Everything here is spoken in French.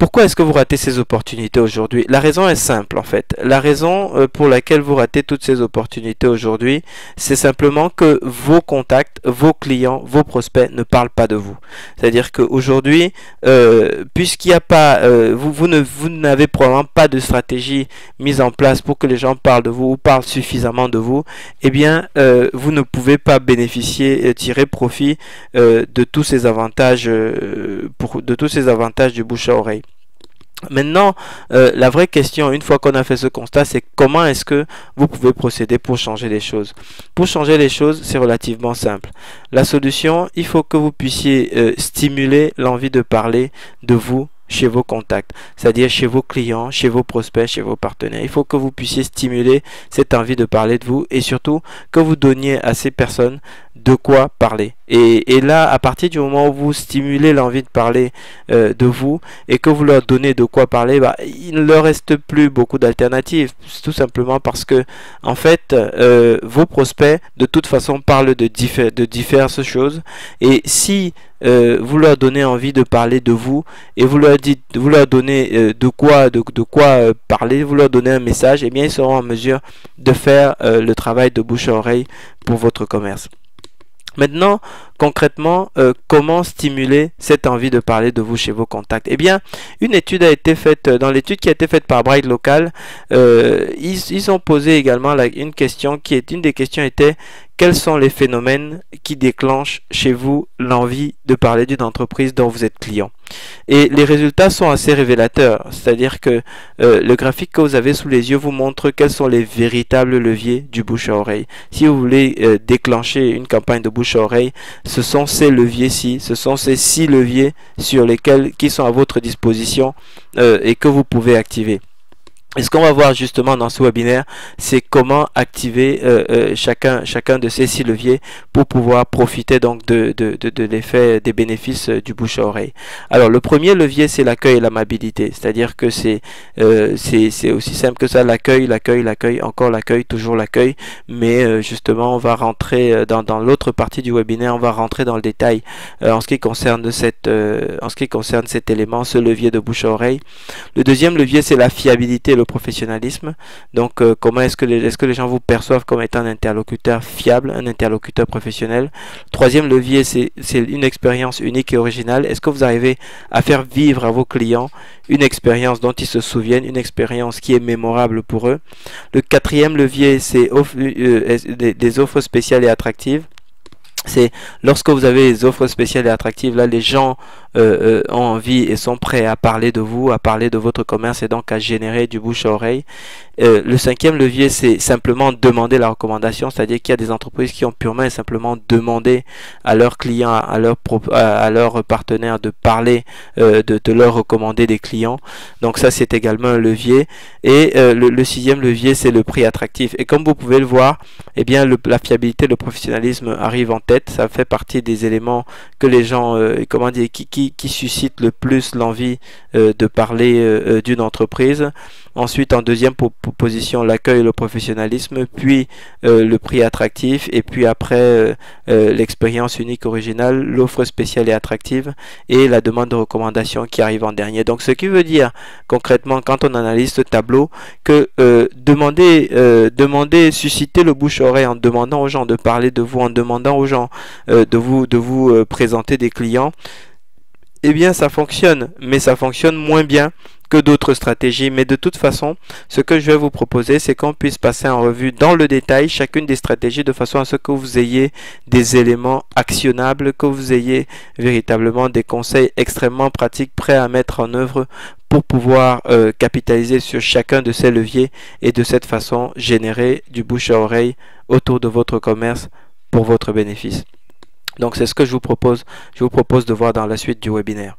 Pourquoi est-ce que vous ratez ces opportunités aujourd'hui? La raison est simple en fait. La raison pour laquelle vous ratez toutes ces opportunités aujourd'hui, c'est simplement que vos contacts, vos clients, vos prospects ne parlent pas de vous. C'est-à-dire qu'aujourd'hui, puisqu'il n'y a pas, vous n'avez probablement pas de stratégie mise en place pour que les gens parlent de vous ou parlent suffisamment de vous, eh bien, vous ne pouvez pas bénéficier, tirer profit de tous ces avantages, du bouche à oreille. Maintenant, la vraie question, une fois qu'on a fait ce constat, c'est comment est-ce que vous pouvez procéder pour changer les choses. Pour changer les choses, c'est relativement simple. La solution, il faut que vous puissiez stimuler l'envie de parler de vous chez vos contacts, c'est-à-dire chez vos clients, chez vos prospects, chez vos partenaires. Il faut que vous puissiez stimuler cette envie de parler de vous et surtout que vous donniez à ces personnes de quoi parler. Et là, à partir du moment où vous stimulez l'envie de parler de vous et que vous leur donnez de quoi parler, il ne leur reste plus beaucoup d'alternatives. Tout simplement parce que, en fait, vos prospects, de toute façon, parlent de diverses choses. Et si vous leur donnez envie de parler de vous et vous leur donnez de quoi parler, vous leur donnez un message, eh bien, ils seront en mesure de faire le travail de bouche à oreille pour votre commerce. Maintenant, concrètement, comment stimuler cette envie de parler de vous chez vos contacts? Eh bien, une étude a été faite, dans l'étude qui a été faite par Bright Local, ils ont posé également une question une des questions était: quels sont les phénomènes qui déclenchent chez vous l'envie de parler d'une entreprise dont vous êtes client? Et les résultats sont assez révélateurs, c'est-à-dire que le graphique que vous avez sous les yeux vous montre quels sont les véritables leviers du bouche à oreille. Si vous voulez déclencher une campagne de bouche à oreille, ce sont ces leviers-ci, ce sont ces 6 leviers qui sont à votre disposition et que vous pouvez activer. Et ce qu'on va voir justement dans ce webinaire, c'est comment activer chacun de ces 6 leviers pour pouvoir profiter donc de l'effet des bénéfices du bouche à oreille. Alors le premier levier, c'est l'accueil et l'amabilité, c'est-à-dire que c'est aussi simple que ça: l'accueil, encore l'accueil, toujours l'accueil. Mais justement, on va rentrer dans l'autre partie du webinaire, on va rentrer dans le détail en ce qui concerne cet élément, ce levier de bouche à oreille. Le deuxième levier, c'est la fiabilité, le professionnalisme. Donc comment est-ce que les gens vous perçoivent comme étant un interlocuteur fiable, un interlocuteur professionnel. Troisième levier, c'est une expérience unique et originale. Est-ce que vous arrivez à faire vivre à vos clients une expérience dont ils se souviennent, une expérience qui est mémorable pour eux. Le quatrième levier, c'est des offres spéciales et attractives. C'est lorsque vous avez des offres spéciales et attractives, là les gens ont envie et sont prêts à parler de vous, à parler de votre commerce et donc à générer du bouche à oreille. Le cinquième levier, c'est simplement demander la recommandation, c'est-à-dire qu'il y a des entreprises qui ont purement et simplement demandé à leurs clients, à leurs partenaires de parler, de leur recommander des clients. Donc ça, c'est également un levier. Et le sixième levier, c'est le prix attractif. Et comme vous pouvez le voir, eh bien la fiabilité, le professionnalisme arrive en tête. Ça fait partie des éléments que les gens, qui suscitent le plus l'envie de parler d'une entreprise. Ensuite, en deuxième position, l'accueil et le professionnalisme, puis le prix attractif, et puis après l'expérience unique originale, l'offre spéciale et attractive, et la demande de recommandation qui arrive en dernier. Donc ce qui veut dire concrètement, quand on analyse ce tableau, que susciter le bouche-oreille en demandant aux gens de parler de vous, en demandant aux gens de vous présenter des clients, eh bien ça fonctionne, mais ça fonctionne moins bien que d'autres stratégies. Mais de toute façon, ce que je vais vous proposer, c'est qu'on puisse passer en revue dans le détail chacune des stratégies de façon à ce que vous ayez des éléments actionnables, que vous ayez véritablement des conseils extrêmement pratiques prêts à mettre en œuvre pour pouvoir capitaliser sur chacun de ces leviers et de cette façon générer du bouche à oreille autour de votre commerce pour votre bénéfice. Donc c'est ce que je vous propose de voir dans la suite du webinaire.